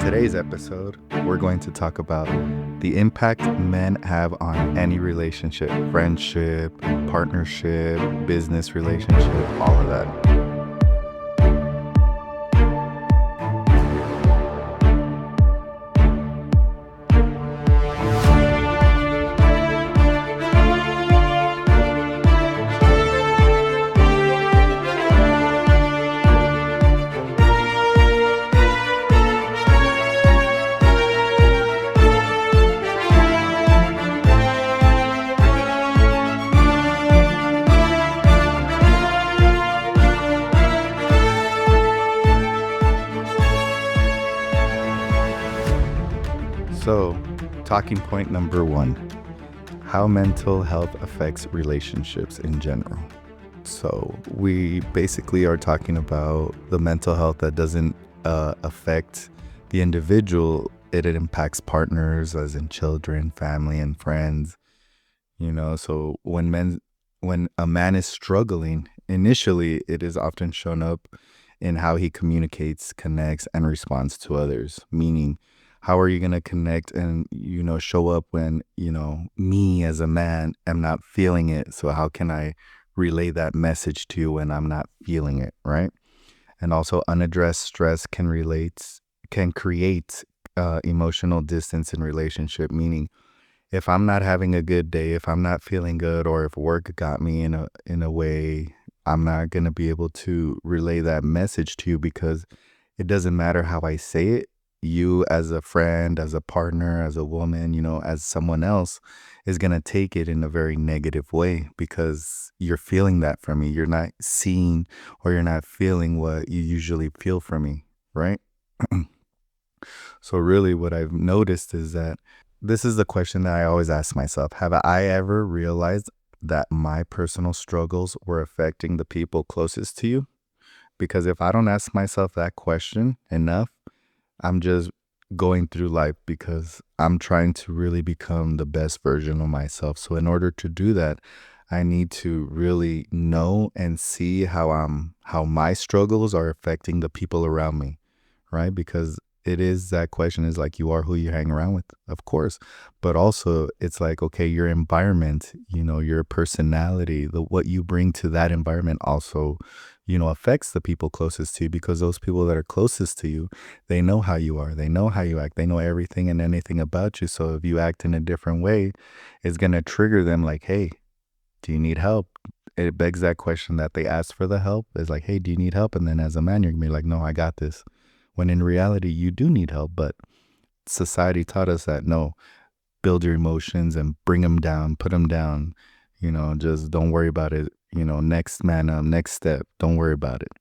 today's episode, we're going to talk about the impact men have on any relationship, friendship, partnership, business relationship, all of that. So, talking point number one, how mental health affects relationships in general. So, we basically are talking about the mental health that doesn't affect the individual. It impacts partners, as in children, family, and friends. So when a man is struggling, initially it is often shown up in how he communicates, connects, and responds to others. Meaning, how are you going to connect and, show up when, me as a man am not feeling it? So how can I relay that message to you when I'm not feeling it, right? And also unaddressed stress can create emotional distance in relationship, meaning if I'm not having a good day, if I'm not feeling good, or if work got me in a way, I'm not going to be able to relay that message to you, because it doesn't matter how I say it. You as a friend, as a partner, as a woman, as someone else is going to take it in a very negative way, because you're feeling that from me. You're not seeing, or you're not feeling what you usually feel from me, right? So really what I've noticed is that this is the question that I always ask myself. Have I ever realized that my personal struggles were affecting the people closest to you? Because if I don't ask myself that question enough, I'm just going through life because I'm trying to really become the best version of myself. So in order to do that, I need to really know and see how my struggles are affecting the people around me, right? Because it is, that question is like, you are who you hang around with, of course. But also it's like, okay, your environment, your personality, what you bring to that environment also, affects the people closest to you, because those people that are closest to you, they know how you are, they know how you act, they know everything and anything about you. So if you act in a different way, it's going to trigger them like, hey, do you need help? It begs that question that they ask for the help. It's like, hey, do you need help? And then as a man, you're going to be like, no, I got this. When in reality, you do need help. But society taught us that, no, build your emotions and bring them down, put them down, just don't worry about it. Next man up, next step, don't worry about it,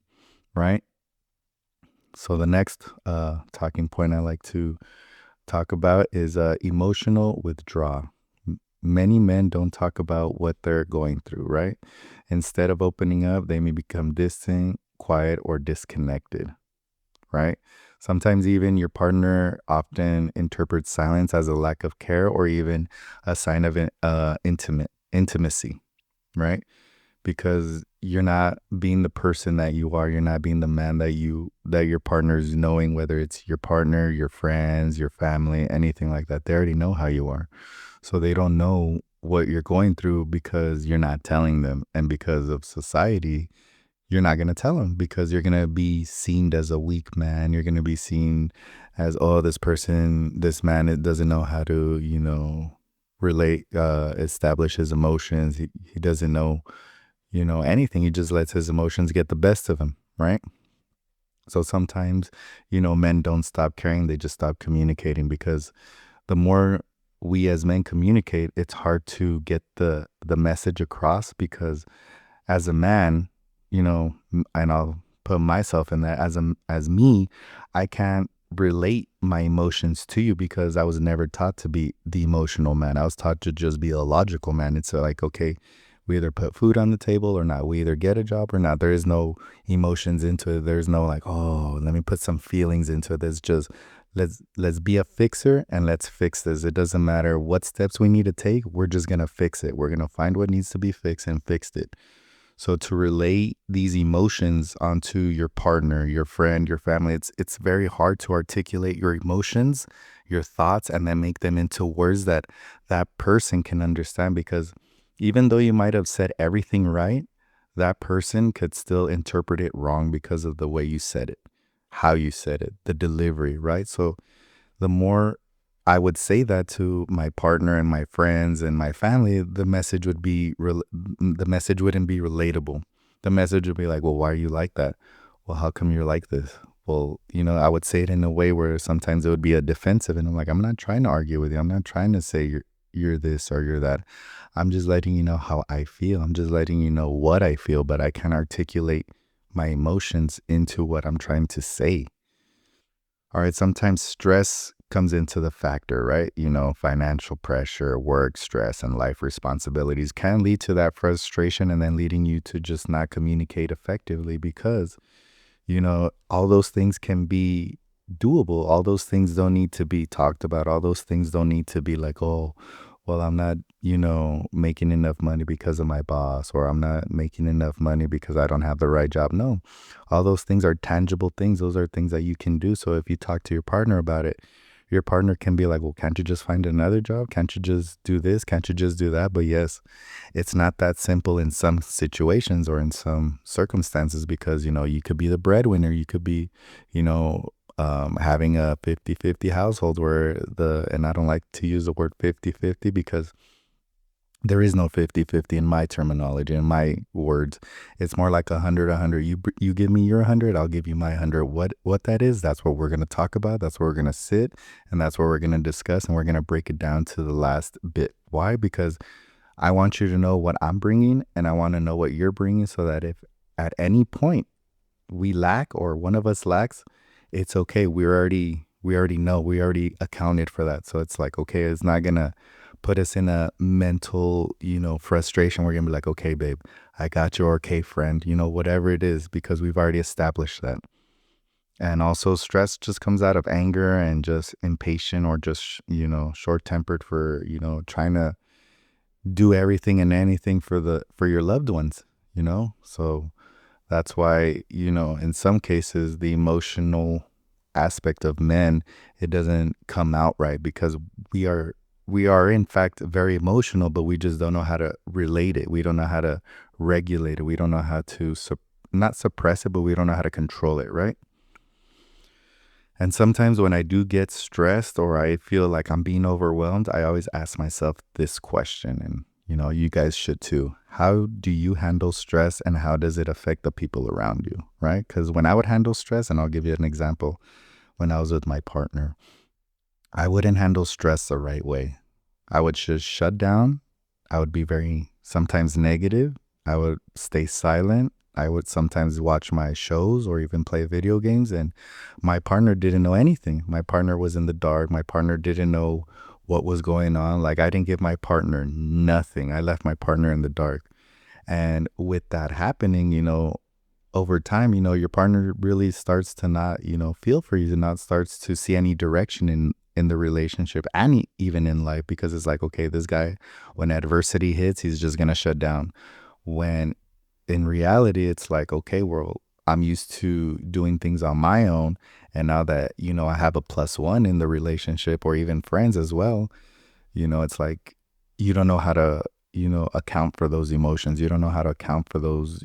right? So the next talking point I like to talk about is emotional withdrawal. Many men don't talk about what they're going through, right? Instead of opening up, they may become distant, quiet, or disconnected, right? Sometimes even your partner often interprets silence as a lack of care, or even a sign of intimacy, right? Because you're not being the person that you are. You're not being the man that your partner's knowing, whether it's your partner, your friends, your family, anything like that. They already know how you are. So they don't know what you're going through because you're not telling them. And because of society, you're not going to tell them, because you're going to be seen as a weak man. You're going to be seen as, oh, this man, it doesn't know how to, relate, establish his emotions. He doesn't know, anything. He just lets his emotions get the best of him, right? So sometimes, men don't stop caring. They just stop communicating, because the more we as men communicate, it's hard to get the message across, because as a man, and I'll put myself in that, as me, I can't relate my emotions to you, because I was never taught to be the emotional man. I was taught to just be a logical man. It's like, okay, we either put food on the table or not. We either get a job or not. There is no emotions into it. There's no like, oh, let me put some feelings into it. There's just, let's be a fixer and let's fix this. It doesn't matter what steps we need to take. We're just going to fix it. We're going to find what needs to be fixed and fix it. So to relate these emotions onto your partner, your friend, your family, it's very hard to articulate your emotions, your thoughts, and then make them into words that that person can understand. Because even though you might have said everything right, that person could still interpret it wrong because of the way you said it, how you said it, the delivery, right? So the more I would say that to my partner and my friends and my family, the message wouldn't be relatable. The message would be like, well, why are you like that? Well, how come you're like this? Well, I would say it in a way where sometimes it would be a defensive, and I'm like, I'm not trying to argue with you. I'm not trying to say you're this or you're that. I'm just letting you know how I feel. I'm just letting you know what I feel, but I can't articulate my emotions into what I'm trying to say. All right, sometimes stress comes into the factor, right? Financial pressure, work stress, and life responsibilities can lead to that frustration and then leading you to just not communicate effectively because, all those things can be doable. All those things don't need to be talked about. All those things don't need to be like, oh, well, I'm not, making enough money because of my boss, or I'm not making enough money because I don't have the right job. No, all those things are tangible things. Those are things that you can do. So if you talk to your partner about it, your partner can be like, well, can't you just find another job? Can't you just do this? Can't you just do that? But yes, it's not that simple in some situations or in some circumstances because, you could be the breadwinner. You could be, having a 50-50 household and I don't like to use the word 50-50 because there is no 50-50 in my terminology, in my words. It's more like 100-100. You give me your 100, I'll give you my 100. What that is, that's what we're going to talk about. That's where we're going to sit, and that's what we're going to discuss, and we're going to break it down to the last bit. Why? Because I want you to know what I'm bringing, and I want to know what you're bringing so that if at any point we lack or one of us lacks, it's okay. We already know. We already accounted for that. So it's like, okay, it's not going to put us in a mental, frustration. We're going to be like, okay, babe, I got you. Or, okay, friend, whatever it is, because we've already established that. And also stress just comes out of anger and just impatient or just, short tempered for, trying to do everything and anything for your loved ones, So that's why, in some cases, the emotional aspect of men, it doesn't come out right because we are in fact very emotional, but we just don't know how to relate it. We don't know how to regulate it. We don't know how to not suppress it, but we don't know how to control it, right? And sometimes when I do get stressed or I feel like I'm being overwhelmed, I always ask myself this question, and you guys should too. How do you handle stress and how does it affect the people around you, right? Because when I would handle stress, and I'll give you an example, when I was with my partner, I wouldn't handle stress the right way. I would just shut down. I would be very sometimes negative. I would stay silent. I would sometimes watch my shows or even play video games, and my partner didn't know anything. My partner was in the dark. My partner didn't know what was going on. Like I didn't give my partner nothing. I left my partner in the dark. And with that happening, over time, your partner really starts to not, feel for you, and not starts to see any direction in the relationship and even in life, because it's like, okay, this guy, when adversity hits, he's just going to shut down. When in reality, it's like, okay, well, I'm used to doing things on my own. And now that, I have a plus one in the relationship or even friends as well, it's like you don't know how to, account for those emotions. You don't know how to account for those,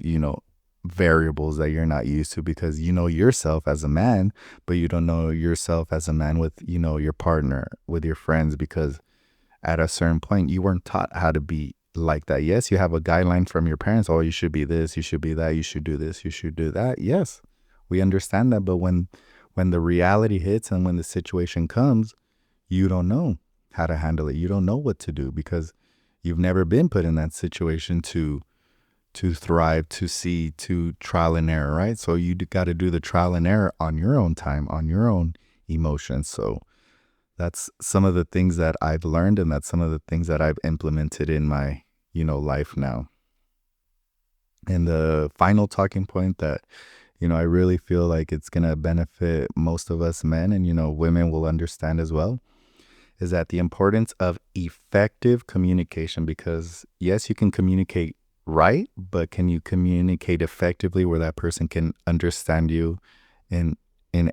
variables that you're not used to because you know yourself as a man, but you don't know yourself as a man with, your partner, with your friends, because at a certain point you weren't taught how to be like that. Yes, you have a guideline from your parents. Oh, you should be this, you should be that, you should do this, you should do that. Yes, we understand that. But when the reality hits and when the situation comes, you don't know how to handle it. You don't know what to do because you've never been put in that situation to thrive, to trial and error, right? So you got to do the trial and error on your own time, on your own emotions. So that's some of the things that I've learned, and that's some of the things that I've implemented in my, life now. And the final talking point that, I really feel like it's going to benefit most of us men, and, women will understand as well, is that the importance of effective communication. Because yes, you can communicate right, but can you communicate effectively where that person can understand you in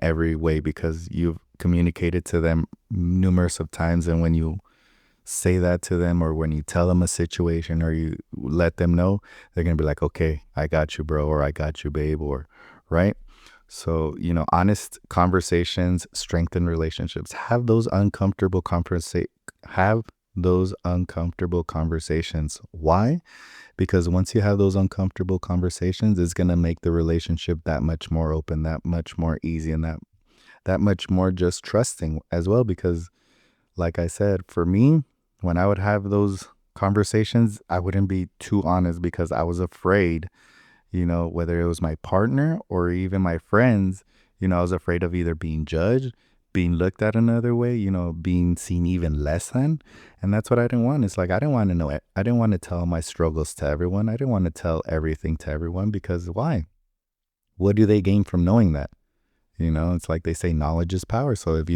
every way because you've communicated to them numerous of times, and when you say that to them or when you tell them a situation or you let them know, they're going to be like, okay, I got you, bro, or I got you, babe, or right. So, honest conversations strengthen relationships. Have those uncomfortable conversations. Why? Because once you have those uncomfortable conversations, it's going to make the relationship that much more open, that much more easy, and that much more just trusting as well. Because like I said, for me, when I would have those conversations, I wouldn't be too honest because I was afraid, whether it was my partner or even my friends, I was afraid of either being judged, being looked at another way, being seen even less than. And that's what I didn't want. It's like, I didn't want to know it. I didn't want to tell my struggles to everyone. I didn't want to tell everything to everyone because why? What do they gain from knowing that? It's like they say knowledge is power. So if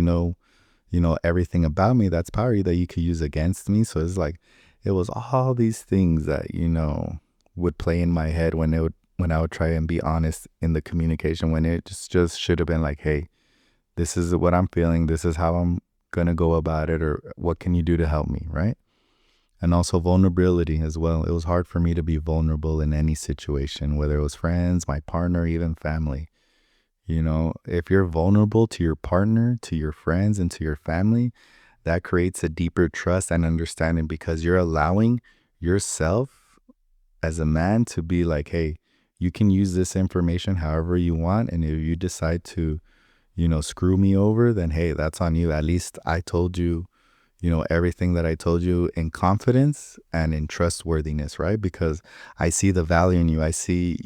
everything about me, that's power that you could use against me. So it's like, it was all these things that, would play in my head when I would try and be honest in the communication, when it just should have been like, hey, this is what I'm feeling. This is how I'm going to go about it. Or what can you do to help me? Right. And also vulnerability as well. It was hard for me to be vulnerable in any situation, whether it was friends, my partner, even family. If you're vulnerable to your partner, to your friends, and to your family, that creates a deeper trust and understanding because you're allowing yourself as a man to be like, hey, you can use this information however you want. And if you decide to, screw me over, then hey, that's on you. At least I told you, everything that I told you in confidence and in trustworthiness, right? Because I see the value in you. I see,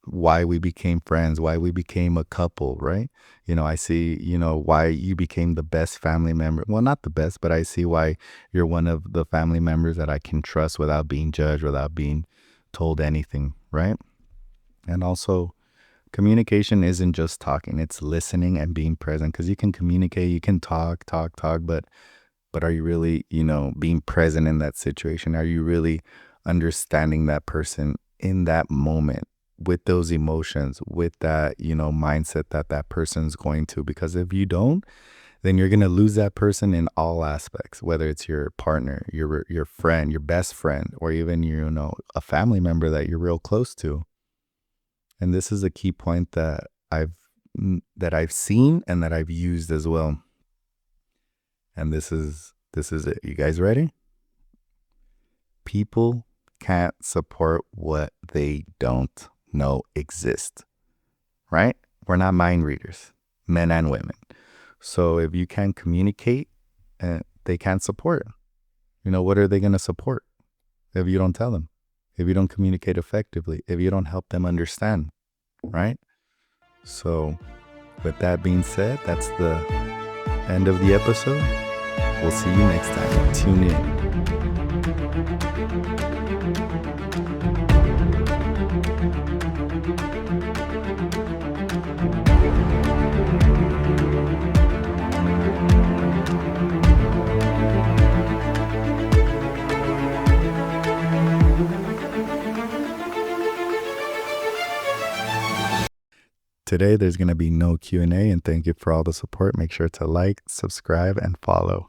why we became friends, why we became a couple, right? I see, why you became the best family member. Well, not the best, but I see why you're one of the family members that I can trust without being judged, without being told anything, right? And also, communication isn't just talking, it's listening and being present because you can communicate, you can talk, but are you really, being present in that situation? Are you really understanding that person in that moment with those emotions, with that, mindset that person's going to? Because if you don't, then you're going to lose that person in all aspects, whether it's your partner, your friend, your best friend, or even, a family member that you're real close to. And this is a key point that I've seen and that I've used as well. And this is it. You guys ready? People can't support what they don't know exists, right? We're not mind readers, men and women. So if you can't communicate, they can't support. What are they going to support if you don't tell them? If you don't communicate effectively, if you don't help them understand, right? So with that being said, that's the end of the episode. We'll see you next time. Tune in. Today, there's going to be no Q&A, and thank you for all the support. Make sure to like, subscribe, and follow.